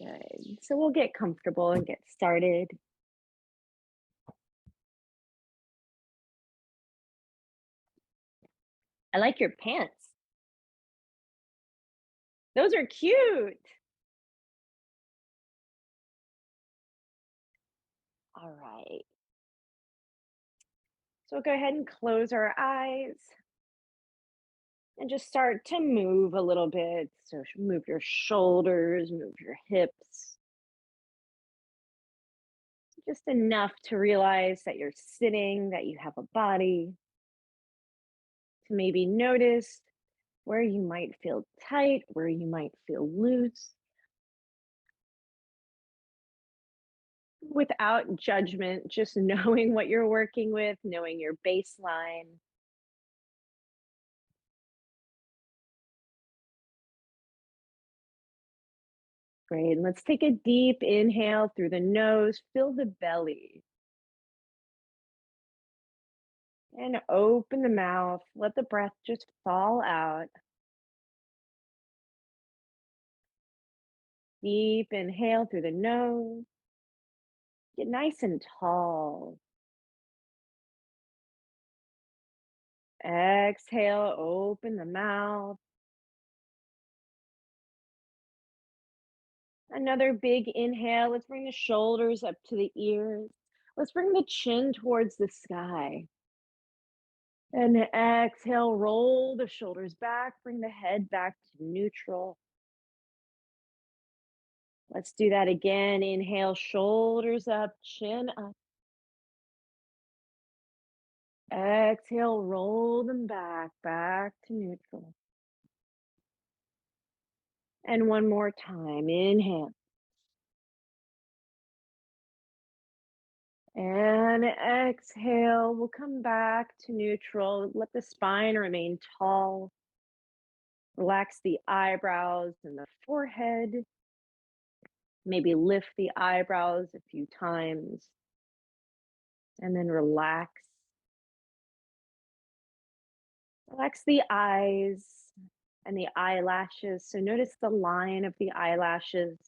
Good. So we'll get comfortable and get started. I like your pants. Those are cute. All right. So we'll go ahead and close our eyes and just start to move a little bit. So move your shoulders, move your hips, just enough to realize that you're sitting, that you have a body, to maybe notice where you might feel tight, where you might feel loose, without judgment, just knowing what you're working with, knowing your baseline. Great. Let's take a deep inhale through the nose, fill the belly, and open the mouth. Let the breath just fall out. Deep inhale through the nose. Get nice and tall. Exhale, open the mouth. Another big inhale. Let's bring the shoulders up to the ears. Let's bring the chin towards the sky. And exhale, roll the shoulders back, bring the head back to neutral. Let's do that again. Inhale, shoulders up, chin up. Exhale, roll them back, back to neutral. And one more time, inhale. And exhale, we'll come back to neutral. Let the spine remain tall. Relax the eyebrows and the forehead. Maybe lift the eyebrows a few times. And then relax. Relax the eyes and the eyelashes. So notice the line of the eyelashes.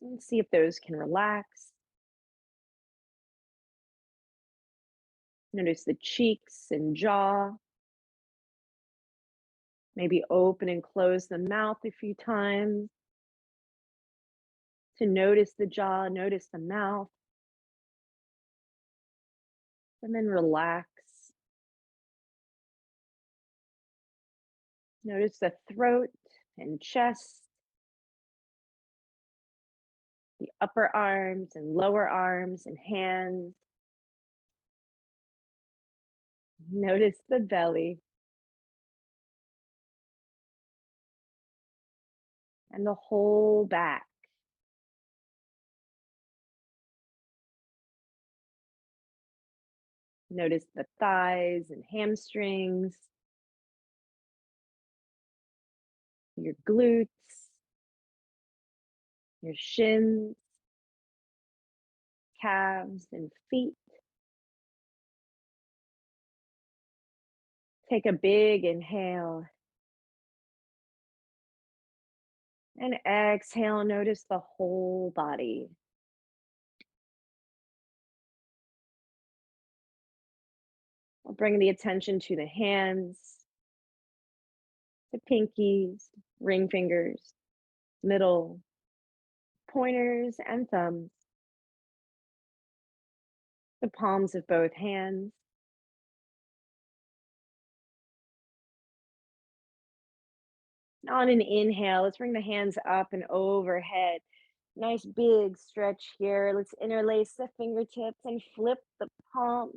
And see if those can relax. Notice the cheeks and jaw. Maybe open and close the mouth a few times to notice the jaw, notice the mouth. And then relax. Notice the throat and chest, the upper arms and lower arms and hands. Notice the belly and the whole back. Notice the thighs and hamstrings, your glutes, your shins, calves, and feet. Take a big inhale. And exhale, notice the whole body. I'll bring the attention to the hands, the pinkies, ring fingers, middle, pointers, and thumbs, the palms of both hands. On an inhale, let's bring the hands up and overhead. Nice big stretch here. Let's interlace the fingertips and flip the palm.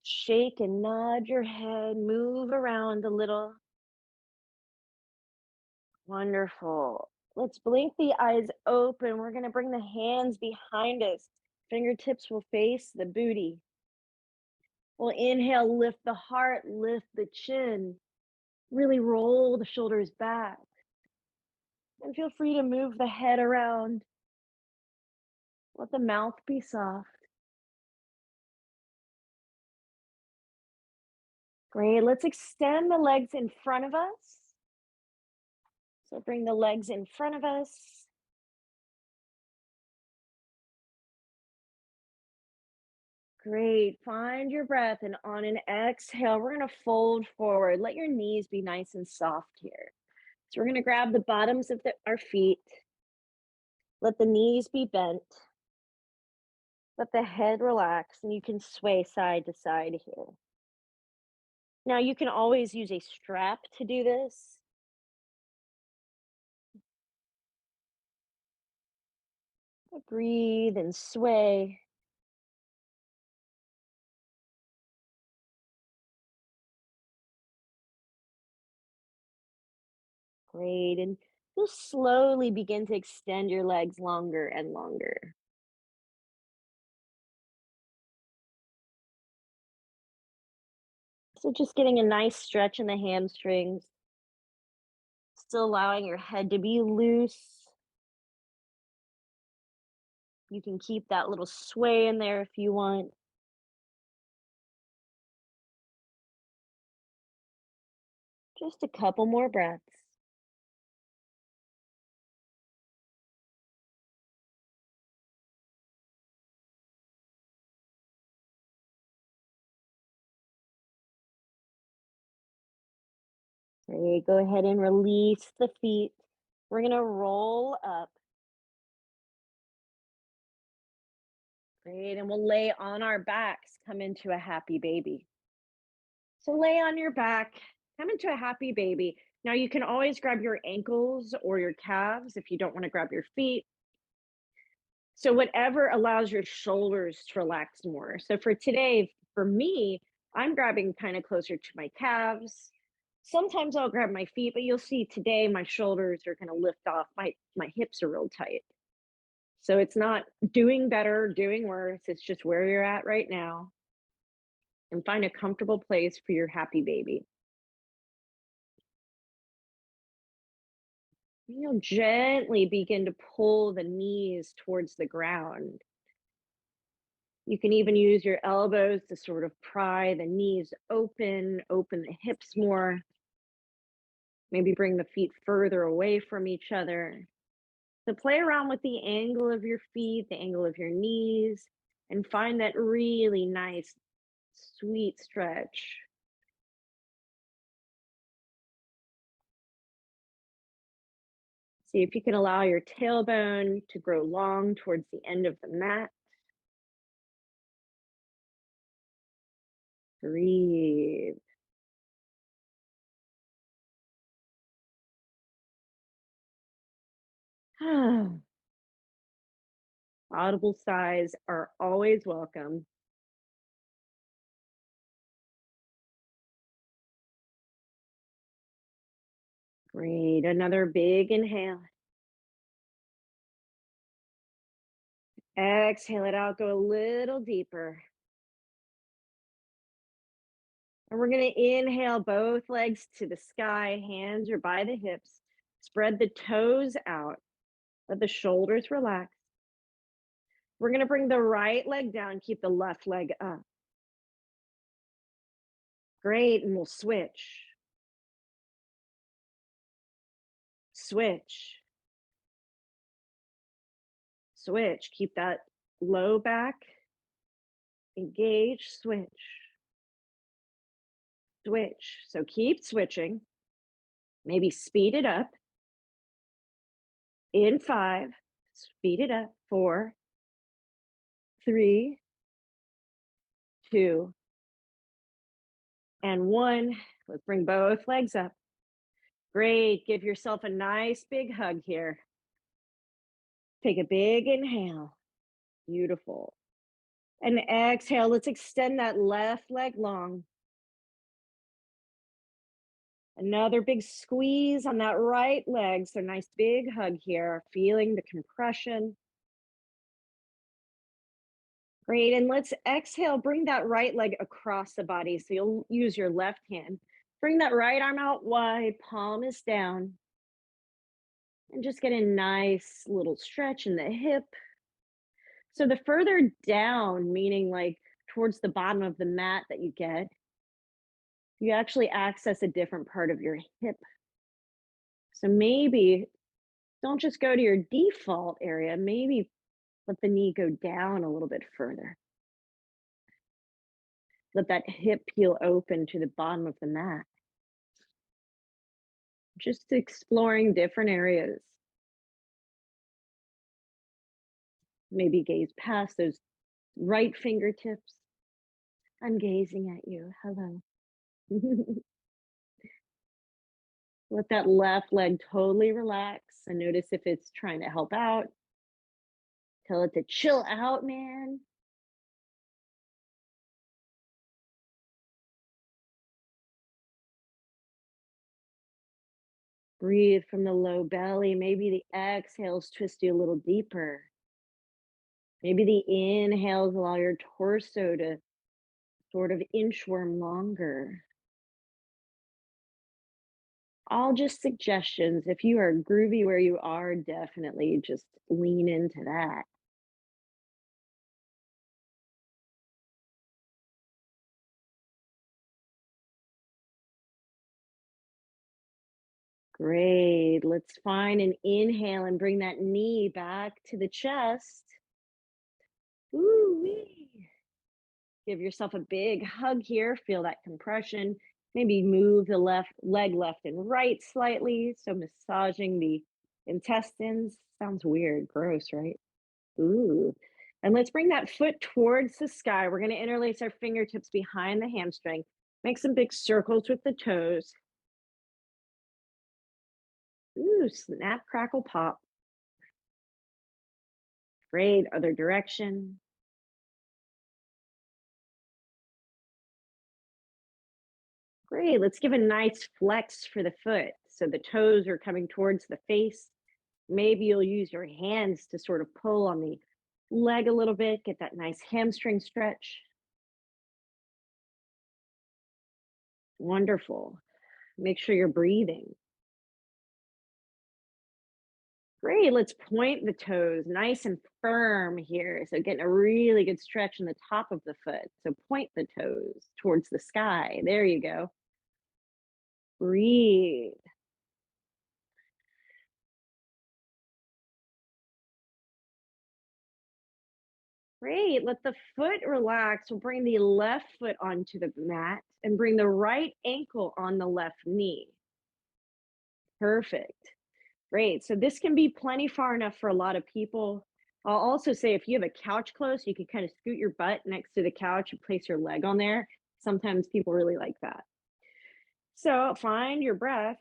Shake and nod your head, move around a little. Wonderful. Let's blink the eyes open. We're going to bring the hands behind us. Fingertips will face the booty. We'll inhale, lift the heart, lift the chin. Really roll the shoulders back. And feel free to move the head around. Let the mouth be soft. Great. Let's extend the legs in front of us. So bring the legs in front of us. Great. Find your breath. And on an exhale, we're going to fold forward. Let your knees be nice and soft here. So we're going to grab the bottoms of our feet. Let the knees be bent. Let the head relax, and you can sway side to side here. Now, you can always use a strap to do this. Breathe and sway. Great. And you'll slowly begin to extend your legs longer and longer. So just getting a nice stretch in the hamstrings, still allowing your head to be loose. You can keep that little sway in there if you want. Just a couple more breaths. Great. Go ahead and release the feet. We're going to roll up. Great. And we'll lay on our backs, come into a happy baby. So lay on your back, come into a happy baby. Now you can always grab your ankles or your calves if you don't want to grab your feet. So whatever allows your shoulders to relax more. So for today, for me, I'm grabbing kind of closer to my calves. Sometimes I'll grab my feet, but you'll see today my shoulders are going to lift off. My hips are real tight. So it's not doing better, doing worse. It's just where you're at right now. And find a comfortable place for your happy baby. You'll gently begin to pull the knees towards the ground. You can even use your elbows to sort of pry the knees open the hips more. Maybe bring the feet further away from each other. So play around with the angle of your feet, the angle of your knees, and find that really nice, sweet stretch. See if you can allow your tailbone to grow long towards the end of the mat. Breathe. Audible sighs are always welcome. Great. Another big inhale. Exhale it out. Go a little deeper. And we're going to inhale both legs to the sky. Hands are by the hips. Spread the toes out. Let the shoulders relax. We're going to bring the right leg down. Keep the left leg up. Great. And we'll switch. Switch. Switch. Keep that low back. Engage. Switch. Switch. So keep switching. Maybe speed it up. In 5, speed it up. 4, 3, 2, and 1. Let's bring both legs up. Great. Give yourself a nice big hug here. Take a big inhale. Beautiful. And exhale. Let's extend that left leg long. Another big squeeze on that right leg. So nice big hug here. Feeling the compression. Great. And let's exhale. Bring that right leg across the body. So you'll use your left hand. Bring that right arm out wide. Palm is down. And just get a nice little stretch in the hip. So the further down, meaning like towards the bottom of the mat that you get, you actually access a different part of your hip. So maybe don't just go to your default area, maybe let the knee go down a little bit further. Let that hip peel open to the bottom of the mat. Just exploring different areas. Maybe gaze past those right fingertips. I'm gazing at you. Hello. Let that left leg totally relax and notice if it's trying to help out. Tell it to chill out, man. Breathe from the low belly. Maybe the exhales twist you a little deeper. Maybe the inhales allow your torso to sort of inchworm longer. All just suggestions. If you are groovy where you are, definitely just lean into that. Great. Let's find an inhale and bring that knee back to the chest. Ooh wee. Give yourself a big hug here. Feel that compression. Maybe move the left leg left and right slightly. So massaging the intestines. Sounds weird, gross, right? Ooh. And let's bring that foot towards the sky. We're going to interlace our fingertips behind the hamstring. Make some big circles with the toes. Ooh, snap, crackle, pop. Great. Other direction. Great. Let's give a nice flex for the foot. So the toes are coming towards the face. Maybe you'll use your hands to sort of pull on the leg a little bit, get that nice hamstring stretch. Wonderful. Make sure you're breathing. Great. Let's point the toes nice and firm here. So getting a really good stretch in the top of the foot. So point the toes towards the sky. There you go. Breathe. Great. Let the foot relax. We'll bring the left foot onto the mat and bring the right ankle on the left knee. Perfect. Great. So this can be plenty far enough for a lot of people. I'll also say if you have a couch close, you can kind of scoot your butt next to the couch and place your leg on there. Sometimes people really like that. So find your breath.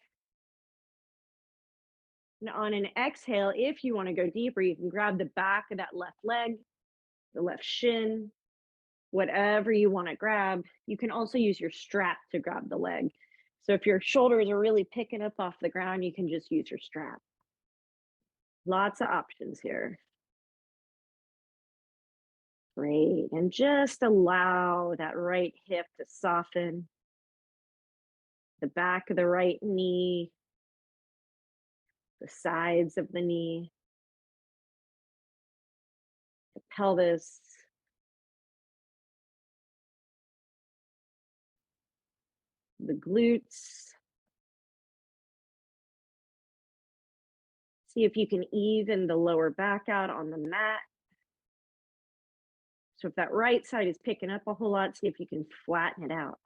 And on an exhale, if you want to go deeper, you can grab the back of that left leg, the left shin, whatever you want to grab. You can also use your strap to grab the leg. So if your shoulders are really picking up off the ground, you can just use your strap. Lots of options here. Great. And just allow that right hip to soften, the back of the right knee, the sides of the knee, the pelvis, the glutes. See if you can even the lower back out on the mat. So if that right side is picking up a whole lot, see if you can flatten it out.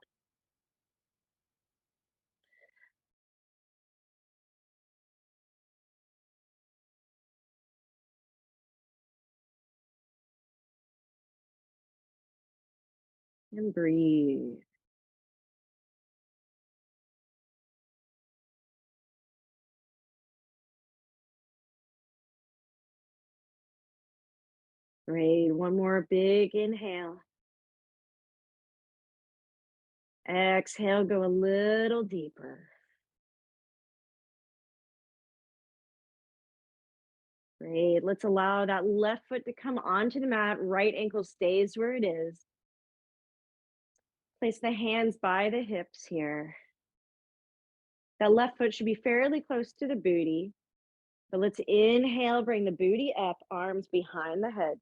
And breathe. Great. One more big inhale. Exhale, go a little deeper. Great. Let's allow that left foot to come onto the mat. Right ankle stays where it is. Place the hands by the hips here. That left foot should be fairly close to the booty. But let's inhale, bring the booty up, arms behind the head.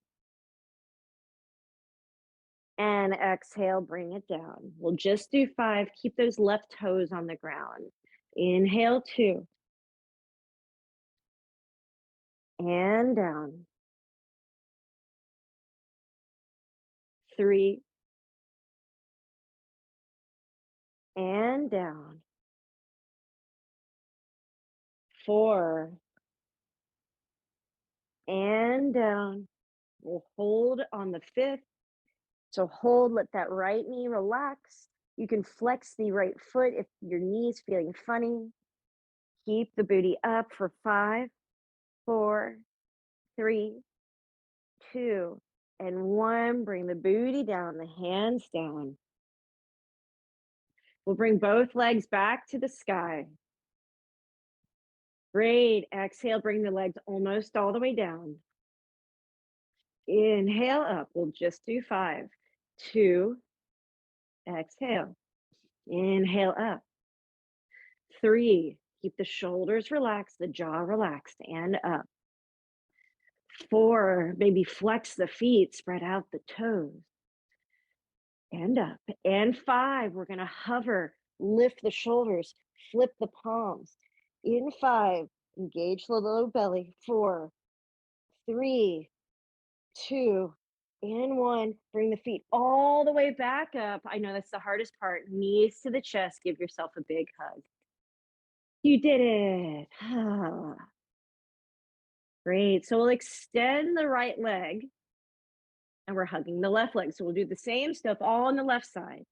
And exhale, bring it down. We'll just do 5. Keep those left toes on the ground. Inhale, 2. and down. 3 and down. 4 and down. We'll hold on the 5th. So hold, let that right knee relax. You can flex the right foot if your knee's feeling funny. Keep the booty up for 5, 4, 3, 2, and 1. Bring the booty down, the hands down. We'll bring both legs back to the sky. Great. Exhale, bring the legs almost all the way down. Inhale up. We'll just do 5, 2, exhale. Inhale up. 3, keep the shoulders relaxed, the jaw relaxed, and up. 4, maybe flex the feet, spread out the toes, and up. And 5, we're gonna hover, lift the shoulders, flip the palms. In 5, engage the low belly. 4, 3, 2, and 1. Bring the feet all the way back up. I know that's the hardest part. Knees to the chest. Give yourself a big hug. You did it. Great. So we'll extend the right leg and we're hugging the left leg. So we'll do the same stuff all on the left side.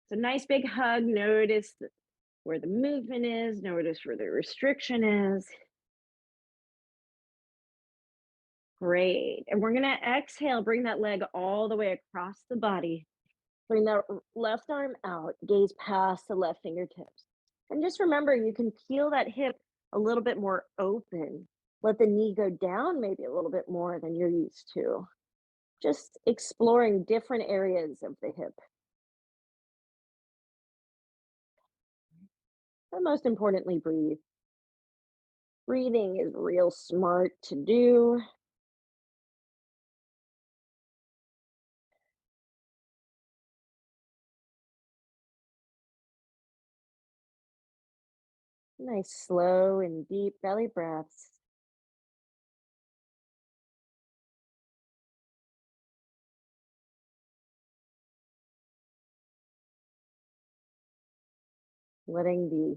So nice big hug. Notice where the movement is. Notice where the restriction is. Great. And we're going to exhale. Bring that leg all the way across the body. Bring that left arm out. Gaze past the left fingertips. And just remember, you can peel that hip a little bit more open. Let the knee go down maybe a little bit more than you're used to. Just exploring different areas of the hip. But most importantly, breathe. Breathing is real smart to do. Nice, slow and deep belly breaths. Letting the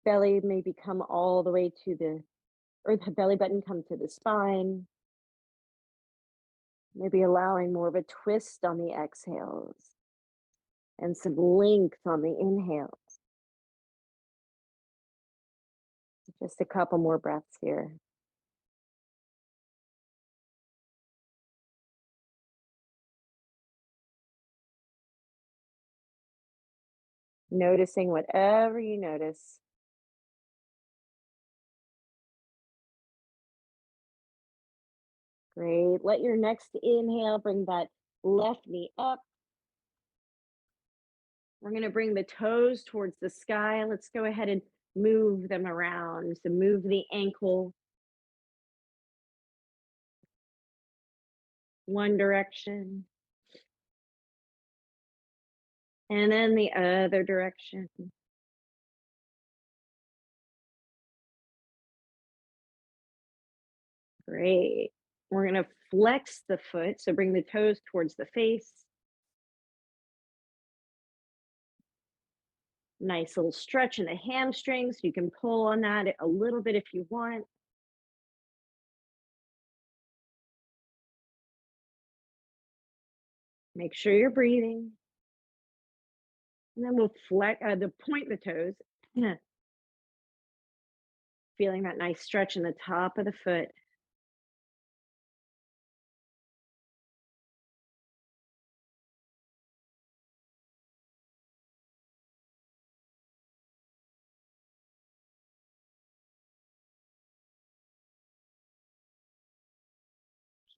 belly maybe come all the way to or the belly button come to the spine. Maybe allowing more of a twist on the exhales and some length on the inhales. Just a couple more breaths here. Noticing whatever you notice. Great. Let your next inhale bring that left knee up. We're going to bring the toes towards the sky. Let's go ahead and move them around. So move the ankle one direction and then the other direction. Great. We're going to flex the foot. So bring the toes towards the face. Nice little stretch in the hamstrings. You can pull on that a little bit if you want. Make sure you're breathing. And then we'll point the toes. Feeling that nice stretch in the top of the foot.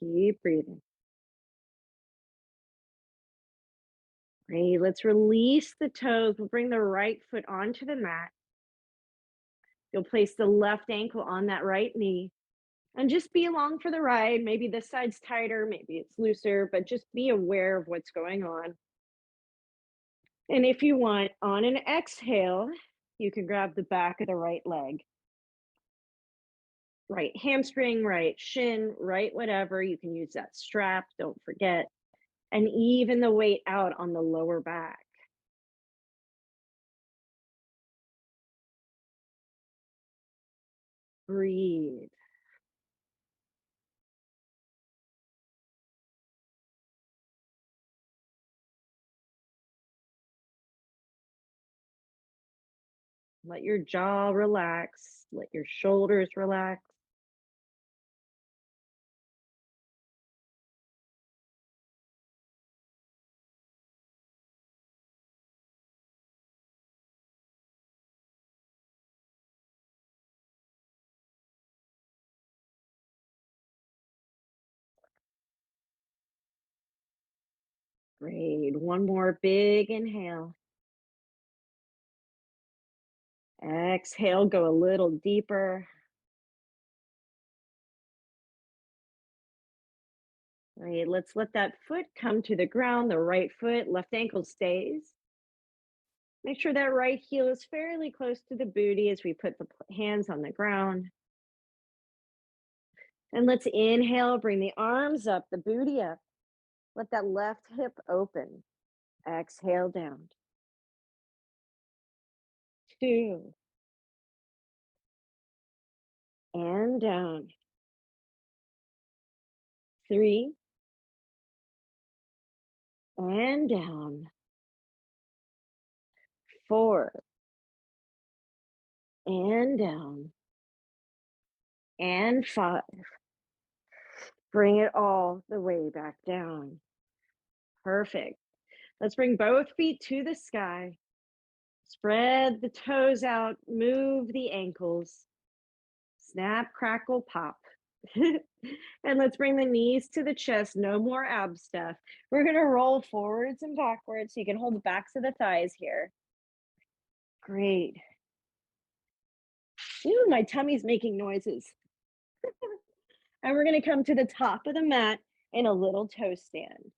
Keep breathing. Great. Let's release the toes. We'll bring the right foot onto the mat. You'll place the left ankle on that right knee and just be along for the ride. Maybe this side's tighter, maybe it's looser, but just be aware of what's going on. And if you want, on an exhale, you can grab the back of the right leg. Right hamstring, right shin, right whatever. You can use that strap, don't forget. And even the weight out on the lower back. Breathe. Let your jaw relax. Let your shoulders relax. Great. One more big inhale. Exhale, go a little deeper. Great. Let's let that foot come to the ground, the right foot, left ankle stays. Make sure that right heel is fairly close to the booty as we put the hands on the ground. And let's inhale, bring the arms up, the booty up. Let that left hip open. Exhale down. 2, and down. 3, and down. 4, and down. And 5. Bring it all the way back down. Perfect. Let's bring both feet to the sky. Spread the toes out, move the ankles. Snap, crackle, pop. And let's bring the knees to the chest. No more ab stuff. We're going to roll forwards and backwards so you can hold the backs of the thighs here. Great. Ooh, my tummy's making noises. And we're going to come to the top of the mat in a little toe stand.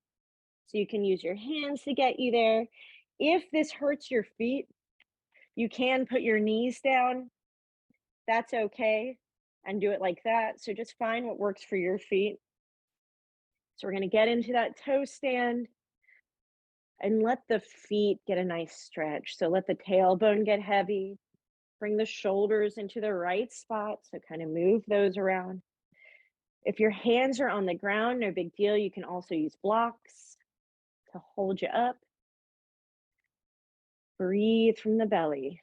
So you can use your hands to get you there. If this hurts your feet, you can put your knees down. That's okay. And do it like that. So just find what works for your feet. So we're going to get into that toe stand and let the feet get a nice stretch. So let the tailbone get heavy. Bring the shoulders into the right spot. So kind of move those around. If your hands are on the ground, no big deal. You can also use blocks to hold you up. Breathe from the belly.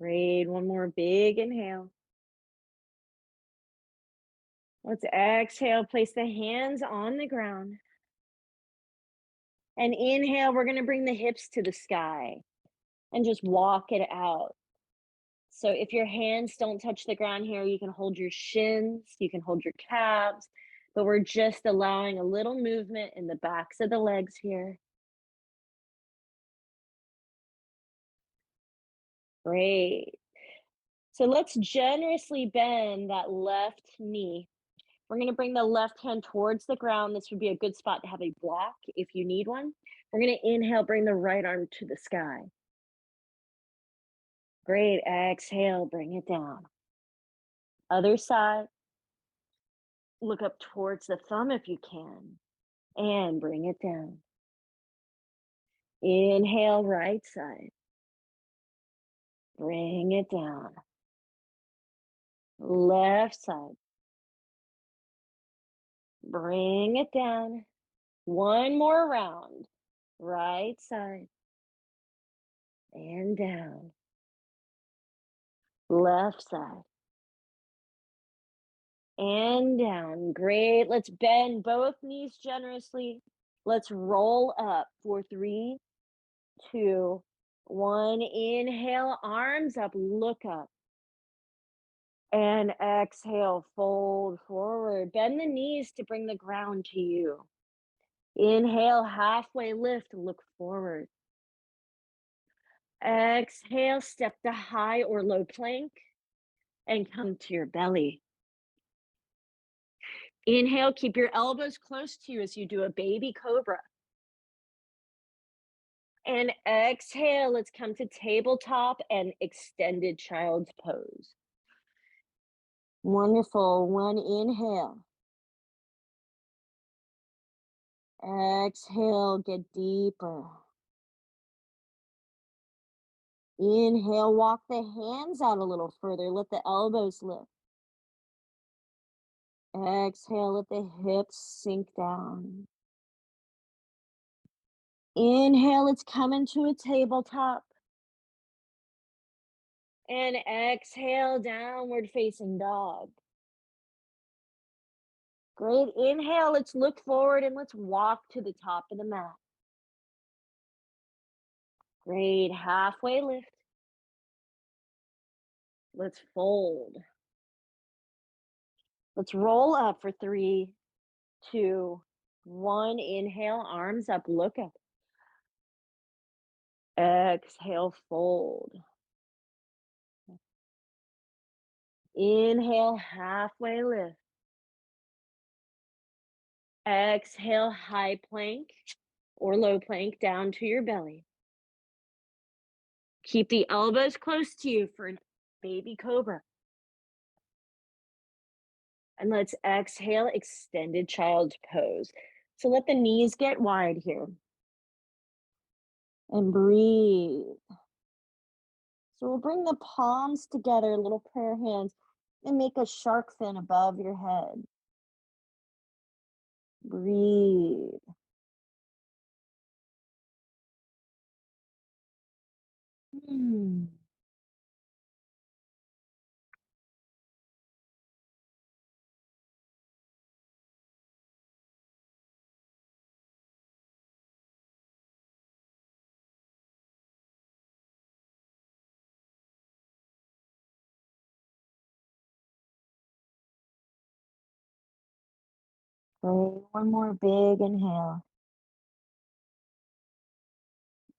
Great. One more big inhale. Let's exhale. Place the hands on the ground. And inhale, we're going to bring the hips to the sky and just walk it out. So if your hands don't touch the ground here, you can hold your shins, you can hold your calves, but we're just allowing a little movement in the backs of the legs here. Great. So let's generously bend that left knee. We're going to bring the left hand towards the ground. This would be a good spot to have a block if you need one. We're going to inhale, bring the right arm to the sky. Great. Exhale, bring it down. Other side. Look up towards the thumb if you can, and bring it down. Inhale, right side. Bring it down. Left side. Bring it down. One more round. Right side. And down. Left side. And down. Great. Let's bend both knees generously. Let's roll up for 3, 2, 1. Inhale, arms up, look up. And exhale, fold forward. Bend the knees to bring the ground to you. Inhale, halfway lift, look forward. Exhale, step to high or low plank and come to your belly. Inhale, keep your elbows close to you as you do a baby cobra. And exhale, let's come to tabletop and extended child's pose. Wonderful. One inhale. Exhale, get deeper. Inhale, walk the hands out a little further. Let the elbows lift. Exhale, let the hips sink down. Inhale, let's come into a tabletop. And exhale, downward facing dog. Great. Inhale, let's look forward and let's walk to the top of the mat. Great. Halfway lift. Let's fold. Let's roll up for 3, 2, 1. Inhale, arms up, look up. Exhale, fold. Inhale, halfway lift. Exhale, high plank or low plank down to your belly. Keep the elbows close to you for baby cobra. And let's exhale, extended child's pose. So let the knees get wide here. And breathe. So we'll bring the palms together, little prayer hands, and make a shark fin above your head. Breathe. Hmm. Great. One more big inhale.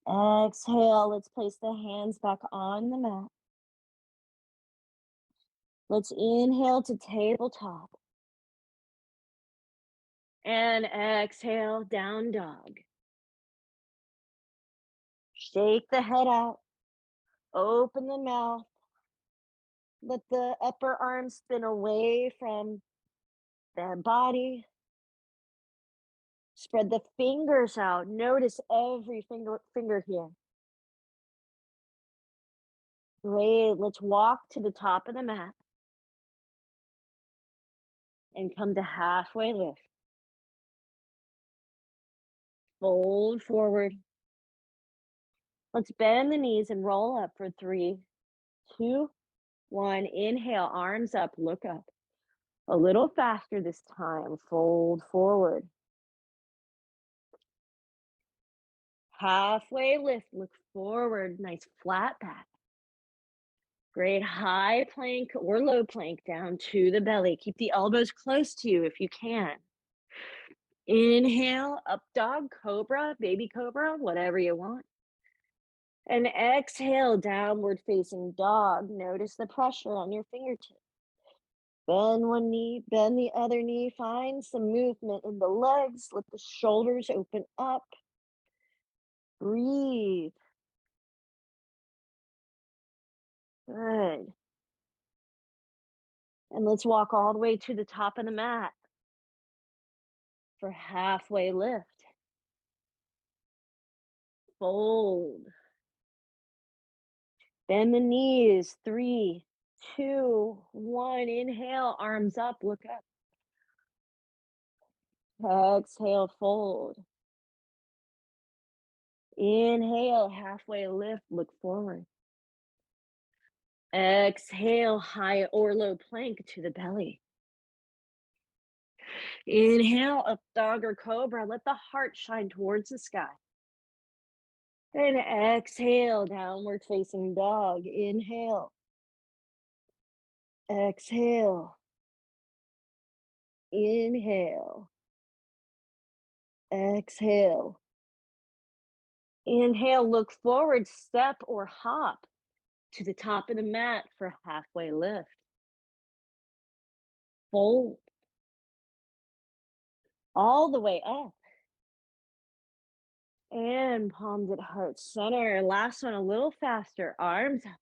Exhale. Let's place the hands back on the mat. Let's inhale to tabletop. And exhale, down dog. Shake the head out. Open the mouth. Let the upper arm spin away from the body. Spread the fingers out. Notice every finger here. Great. Let's walk to the top of the mat and come to halfway lift. Fold forward. Let's bend the knees and roll up for 3, 2, 1. Inhale, arms up, look up. A little faster this time. Fold forward. Halfway lift, look forward. Nice flat back. Great. High plank or low plank down to the belly. Keep the elbows close to you if you can. Inhale, up dog, cobra, baby cobra, whatever you want. And exhale, downward facing dog. Notice the pressure on your fingertips. Bend one knee, bend the other knee. Find some movement in the legs. Let the shoulders open up. Breathe. Good. And let's walk all the way to the top of the mat for halfway lift. Fold. Bend the knees. 3, 2, 1. Inhale, arms up, look up. Exhale, fold. Inhale, halfway lift, look forward. Exhale, high or low plank to the belly. Inhale, up dog or cobra. Let the heart shine towards the sky. And exhale, downward facing dog. Inhale. Exhale. Inhale. Exhale. Inhale, look forward, step or hop to the top of the mat for halfway lift. Fold. All the way up. And palms at heart center. Last one, a little faster. Arms up,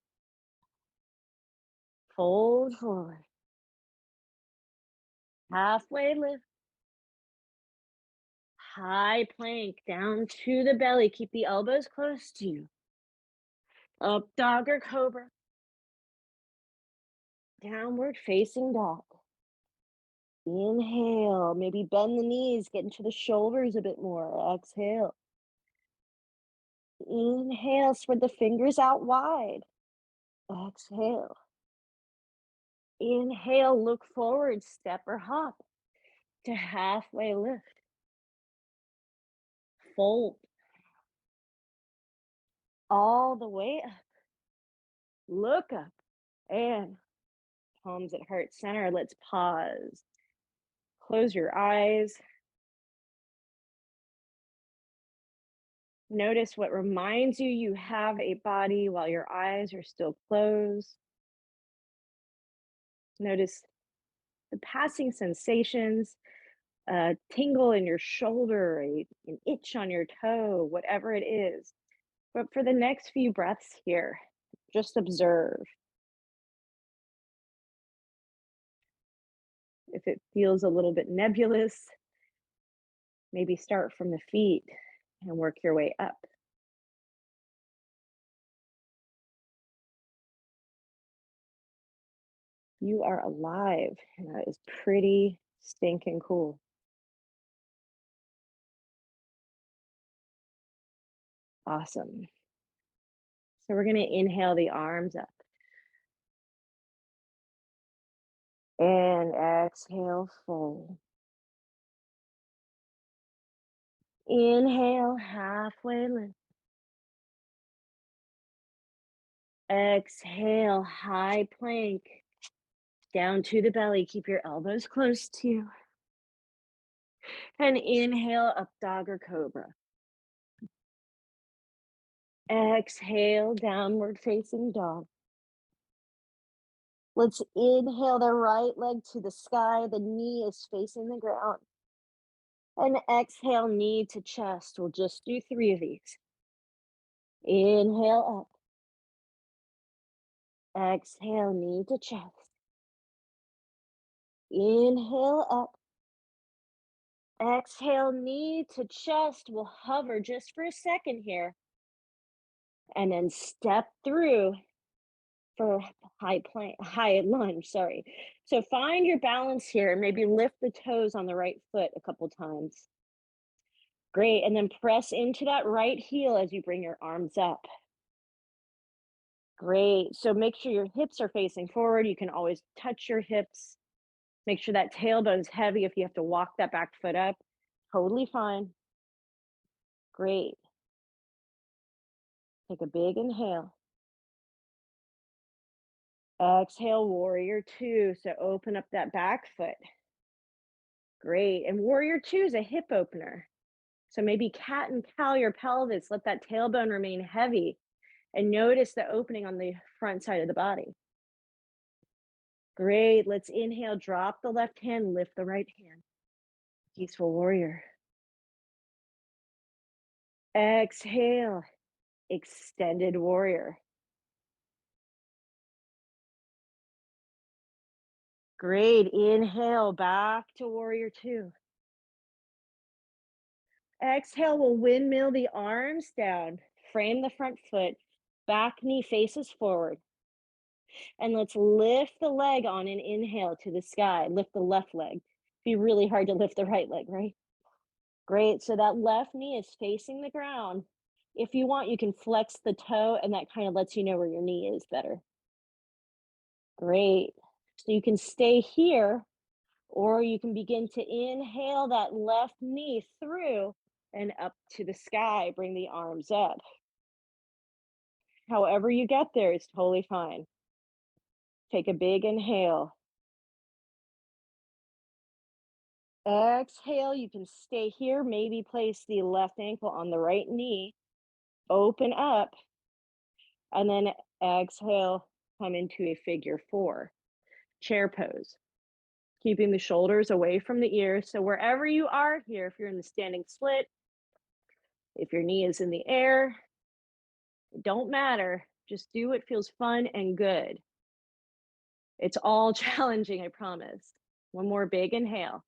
fold forward. Halfway lift. High plank down to the belly. Keep the elbows close to you. Up dog or cobra. Downward facing dog. Inhale. Maybe bend the knees, get into the shoulders a bit more. Exhale. Inhale, spread the fingers out wide. Exhale. Inhale, look forward, step or hop to halfway lift. Fold all the way up. Look up and palms at heart center. Let's pause. Close your eyes. Notice what reminds you you have a body while your eyes are still closed. Notice the passing sensations, a tingle in your shoulder, an itch on your toe, whatever it is. But for the next few breaths here, just observe. If it feels a little bit nebulous, maybe start from the feet and work your way up. You are alive, and that is pretty stinking cool. Awesome. So we're going to inhale the arms up and exhale, fold. Inhale, halfway lift. Exhale, high plank down to the belly. Keep your elbows close to you. And inhale, up dog or cobra. Exhale, downward facing dog. Let's inhale the right leg to the sky. The knee is facing the ground. And exhale, knee to chest. We'll just do 3 of these. Inhale up. Exhale, knee to chest. Inhale up. Exhale, knee to chest. We'll hover just for a second here. And then step through for high lunge, sorry. So find your balance here. Maybe lift the toes on the right foot a couple times. Great, and then press into that right heel as you bring your arms up. Great, so make sure your hips are facing forward. You can always touch your hips. Make sure that tailbone's heavy if you have to walk that back foot up. Totally fine. Great. Take a big inhale. Exhale, warrior 2. So open up that back foot. Great, and warrior 2 is a hip opener. So maybe cat and cow your pelvis, let that tailbone remain heavy and notice the opening on the front side of the body. Great, let's inhale, drop the left hand, lift the right hand. Peaceful warrior. Exhale, extended warrior. Great, inhale, back to warrior 2. Exhale, we'll windmill the arms down, frame the front foot, back knee faces forward. And let's lift the leg on an inhale to the sky. Lift the left leg. Be really hard to lift the right leg, right? Great. So that left knee is facing the ground. If you want, you can flex the toe, and that kind of lets you know where your knee is better. Great. So you can stay here, or you can begin to inhale that left knee through and up to the sky. Bring the arms up. However you get there is totally fine. Take a big inhale. Exhale, you can stay here, maybe place the left ankle on the right knee, open up, and then exhale, come into a figure 4, chair pose. Keeping the shoulders away from the ears. So wherever you are here, if you're in the standing split, If your knee is in the air, it don't matter. Just do what feels fun and good. It's all challenging, I promise. One more big inhale.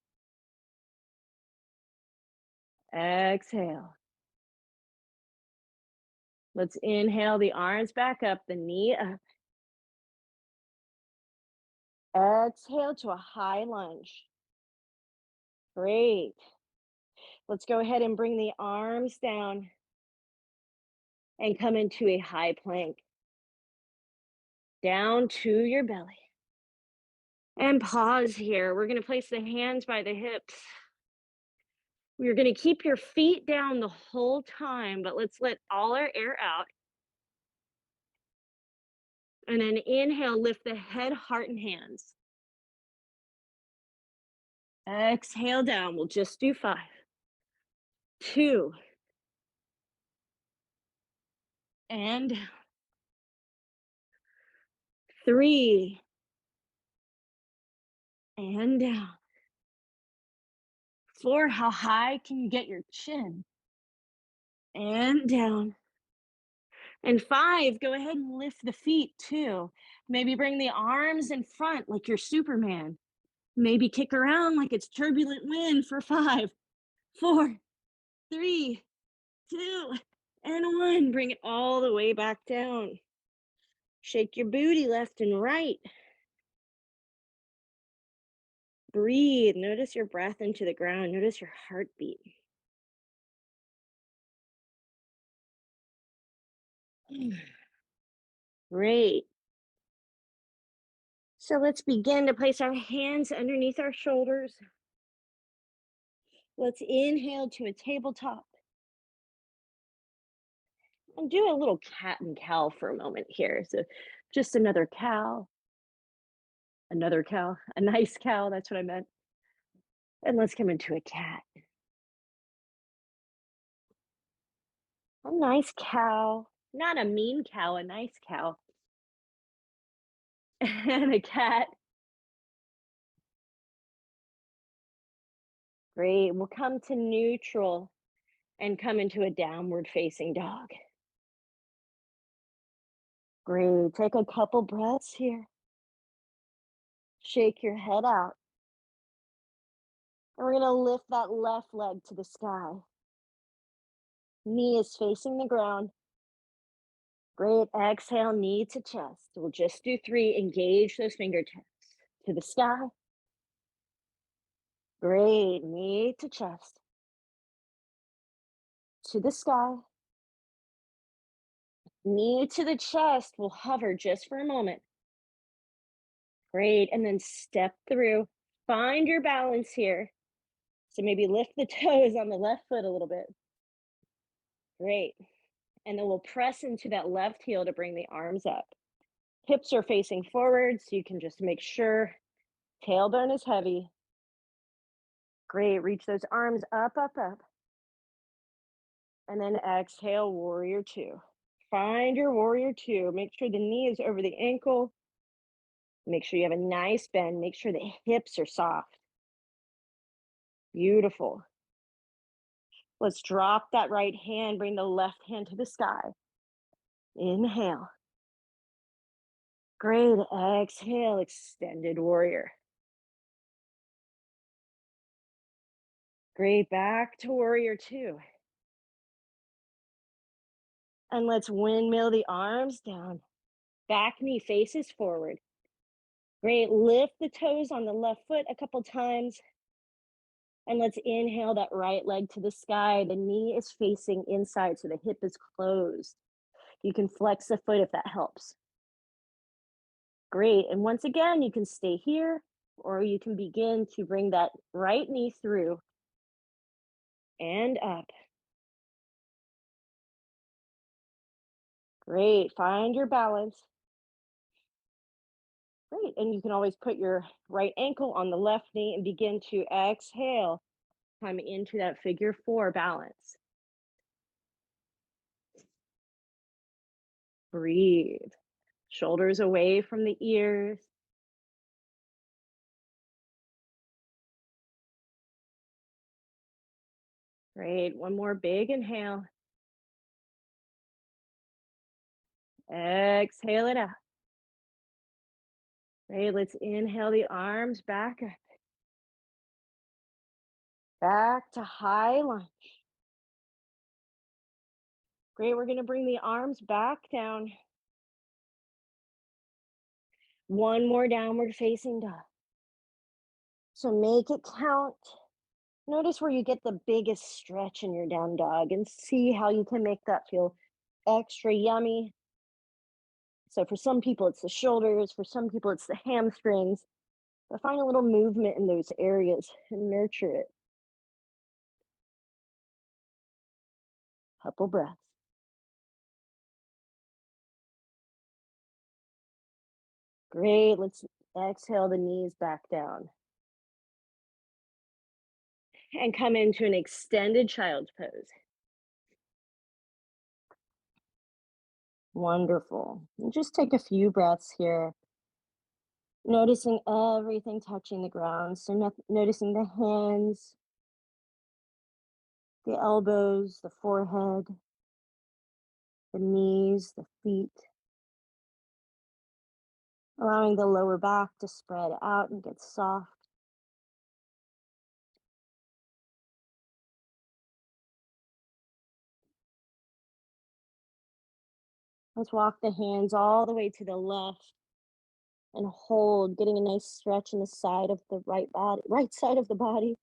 Exhale. Let's inhale the arms back up, the knee up. Exhale to a high lunge. Great. Let's go ahead and bring the arms down and come into a high plank. Down to your belly. And pause here. We're going to place the hands by the hips. We're going to keep your feet down the whole time, but let's let all our air out. And then inhale, lift the head, heart, and hands. Exhale down. We'll just do 5, 2, and 3, and down. 4, how high can you get your chin? And down. And 5, go ahead and lift the feet too. Maybe bring the arms in front like you're Superman. Maybe kick around like it's turbulent wind for 5, 4, 3, 2, and 1. Bring it all the way back down. Shake your booty left and right. Breathe. Notice your breath into the ground. Notice your heartbeat. Great. So let's begin to place our hands underneath our shoulders. Let's inhale to a tabletop. And do a little cat and cow for a moment here. So just another cow, a nice cow, that's what I meant. And let's come into a cat. A nice cow, not a mean cow, a nice cow. And a cat. Great. We'll come to neutral and come into a downward facing dog. Great. Take a couple breaths here. Shake your head out. And we're going to lift that left leg to the sky. Knee is facing the ground. Great. Exhale, knee to chest. We'll just do 3. Engage those fingertips to the sky. Great. Knee to chest. To the sky. Knee to the chest. We'll hover just for a moment. Great. And then step through. Find your balance here. So maybe lift the toes on the left foot a little bit. Great. And then we'll press into that left heel to bring the arms up. Hips are facing forward, so you can just make sure tailbone is heavy. Great. Reach those arms up, up, up. And then exhale, warrior 2. Find your warrior 2. Make sure the knee is over the ankle. Make sure you have a nice bend. Make sure the hips are soft. Beautiful. Let's drop that right hand. Bring the left hand to the sky. Inhale. Great. Exhale, extended warrior. Great. Back to warrior 2. And let's windmill the arms down. Back knee faces forward. Great. Lift the toes on the left foot a couple times. And let's inhale that right leg to the sky. The knee is facing inside, so the hip is closed. You can flex the foot if that helps. Great. And once again, you can stay here, or you can begin to bring that right knee through and up. Great. Find your balance. Great. And you can always put your right ankle on the left knee and begin to exhale. Come into that figure 4 balance. Breathe. Shoulders away from the ears. Great. One more big inhale. Exhale it out. Great. Let's inhale the arms back up. Back to high lunge. Great. We're going to bring the arms back down. One more downward facing dog. So make it count. Notice where you get the biggest stretch in your down dog and see how you can make that feel extra yummy. So for some people, it's the shoulders. For some people, it's the hamstrings. But find a little movement in those areas and nurture it. Couple breaths. Great. Let's exhale the knees back down and come into an extended child's pose. Wonderful. And just take a few breaths here, noticing everything touching the ground. So, noticing the hands, the elbows, the forehead, the knees, the feet. Allowing the lower back to spread out and get soft. Let's walk the hands all the way to the left and hold, getting a nice stretch in the side of the right side of the body.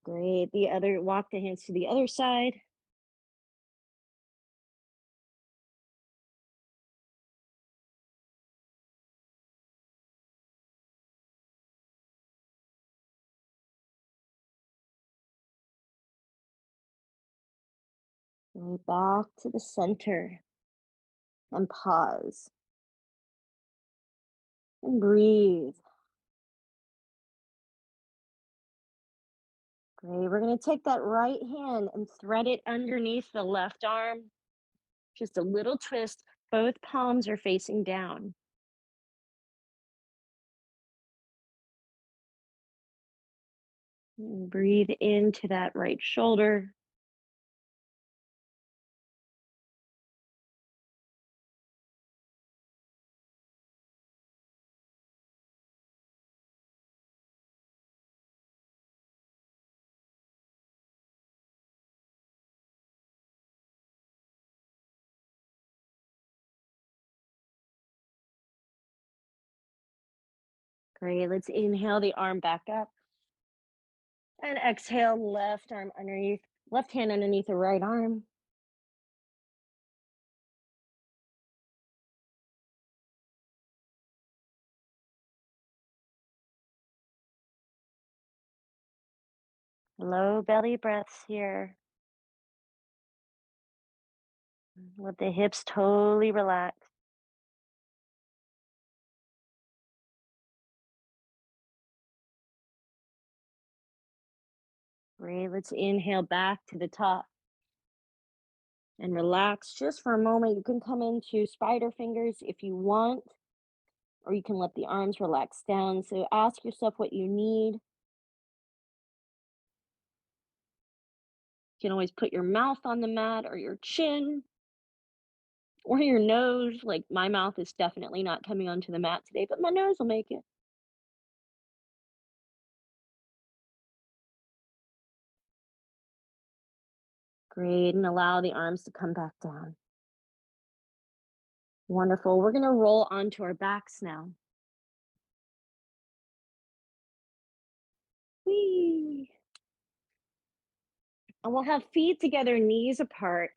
Great. Walk the hands to the other side. Right back to the center and pause and breathe. Great. We're going to take that right hand and thread it underneath the left arm. Just a little twist. Both palms are facing down. And breathe into that right shoulder. Great. Let's inhale the arm back up and exhale left hand underneath the right arm. Low belly breaths here. Let the hips totally relax. Great. Let's inhale back to the top and relax just for a moment. You can come into spider fingers if you want, or you can let the arms relax down. So ask yourself what you need. You can always put your mouth on the mat or your chin or your nose. Like my mouth is definitely not coming onto the mat today, but my nose will make it. Great. And allow the arms to come back down. Wonderful. We're going to roll onto our backs now. Whee! And we'll have feet together, knees apart.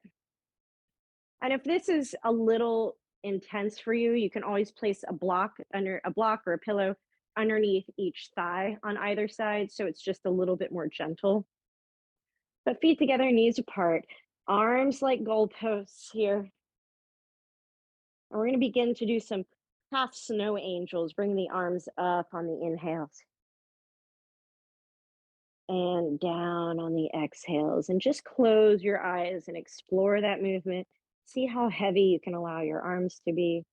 And if this is a little intense for you, you can always place a block or a pillow underneath each thigh on either side. So it's just a little bit more gentle. But feet together, knees apart, arms like goalposts here. And we're going to begin to do some half snow angels. Bring the arms up on the inhales and down on the exhales. And just close your eyes and explore that movement. See how heavy you can allow your arms to be.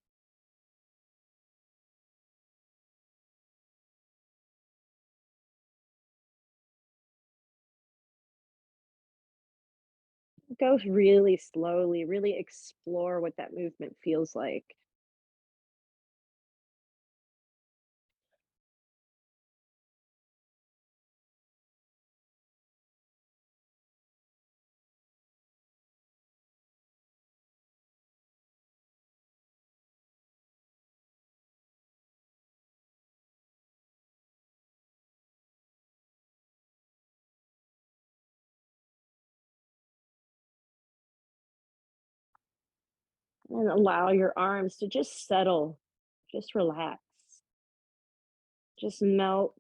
Go really slowly, really explore what that movement feels like. And allow your arms to just settle, just relax, just melt.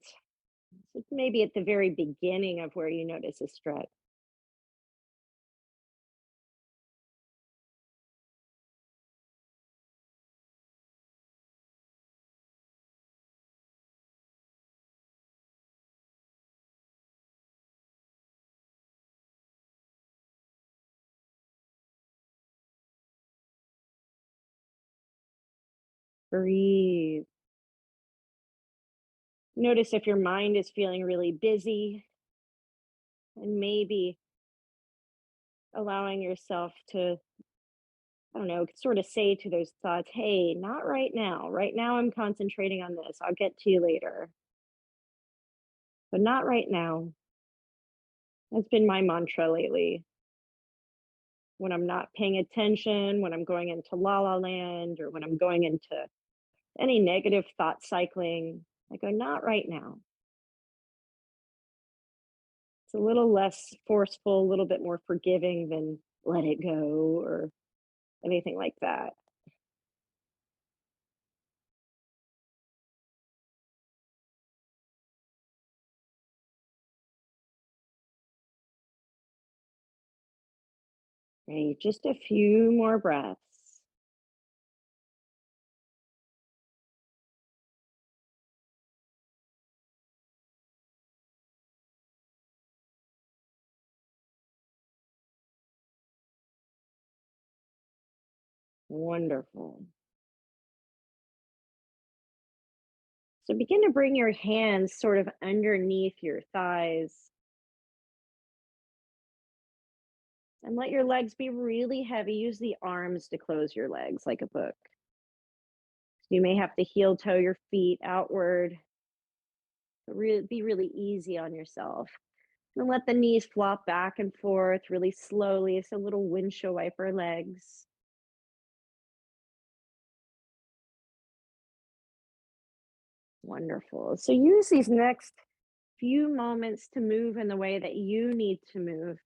So maybe at the very beginning of where you notice a stretch. Breathe. Notice if your mind is feeling really busy, and maybe allowing yourself to, I don't know, sort of say to those thoughts, hey, not right now. Right now, I'm concentrating on this. I'll get to you later, but not right now. That's been my mantra lately. When I'm not paying attention, when I'm going into la la land, or when I'm going into any negative thought cycling, I go, not right now. It's a little less forceful, a little bit more forgiving than let it go or anything like that. Great. Just a few more breaths. Wonderful. So begin to bring your hands sort of underneath your thighs and let your legs be really heavy. Use the arms to close your legs like a book. You may have to heel toe your feet outward, but be really easy on yourself. And let the knees flop back and forth really slowly. So little windshield wiper legs. Wonderful. So use these next few moments to move in the way that you need to move.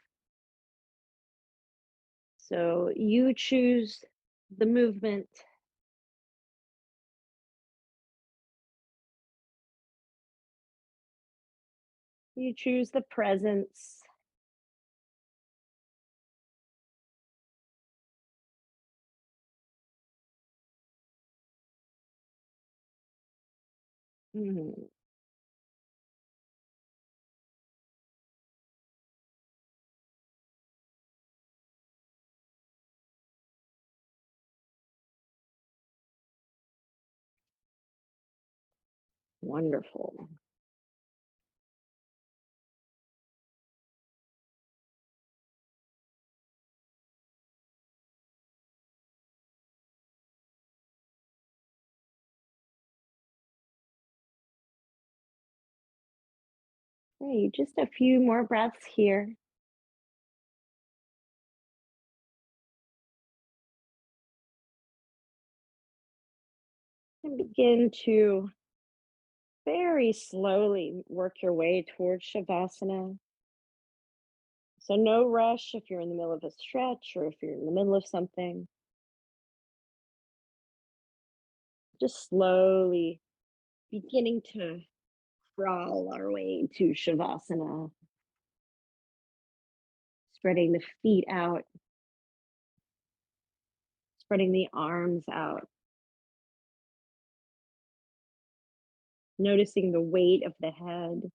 So you choose the movement. You choose the presence. Mhm. Wonderful. Great. Just a few more breaths here. And begin to very slowly work your way towards Shavasana. So, no rush if you're in the middle of a stretch or if you're in the middle of something. Just slowly beginning to crawl our way to Shavasana, spreading the feet out, spreading the arms out, noticing the weight of the head.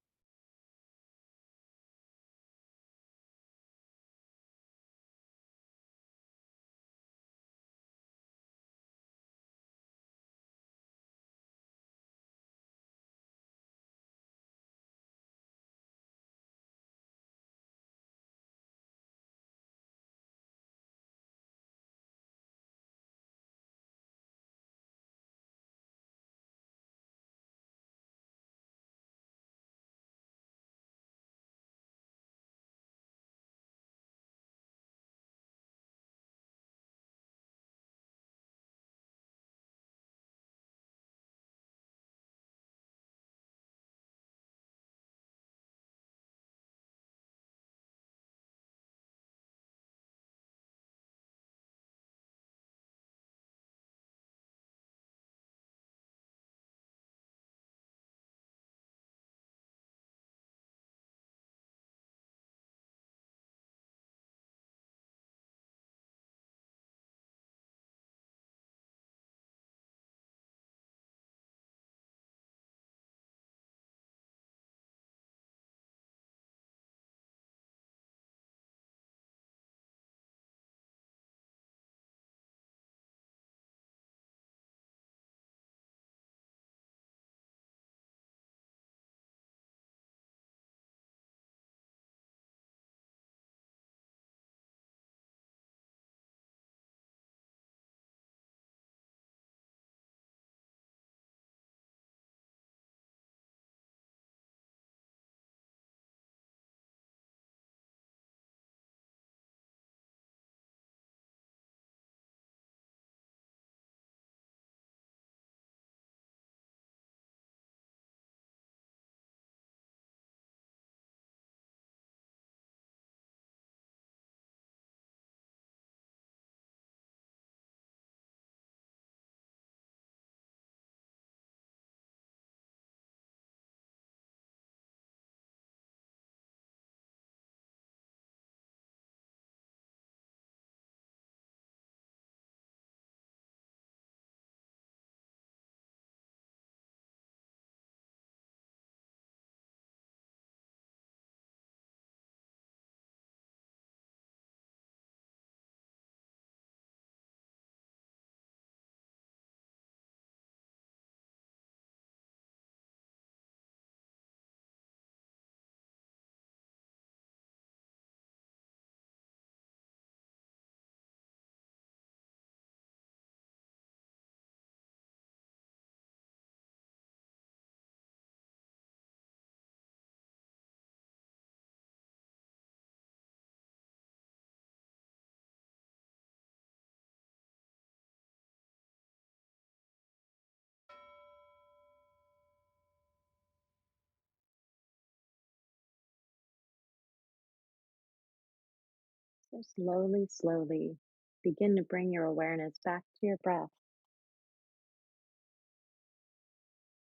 So slowly, slowly begin to bring your awareness back to your breath,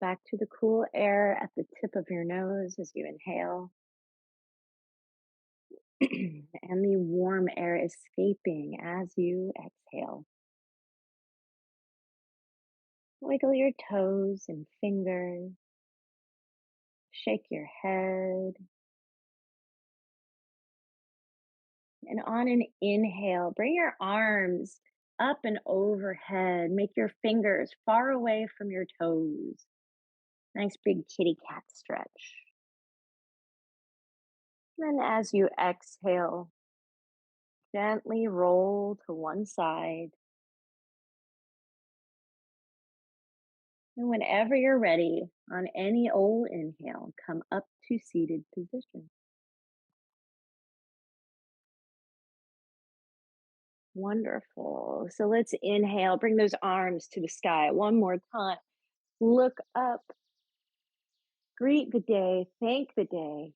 back to the cool air at the tip of your nose as you inhale, and the warm air escaping as you exhale. Wiggle your toes and fingers, shake your head, and on an inhale, bring your arms up and overhead. Make your fingers far away from your toes. Nice big kitty cat stretch. Then, as you exhale, gently roll to one side. And whenever you're ready, on any old inhale, come up to seated position. Wonderful. So let's inhale, bring those arms to the sky one more time. Look up, greet the day, thank the day.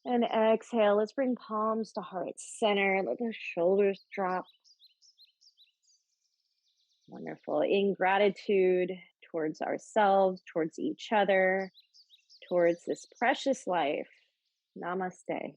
And exhale, let's bring palms to heart center. Let the shoulders drop. Wonderful. In gratitude towards ourselves, towards each other, towards this precious life. Namaste.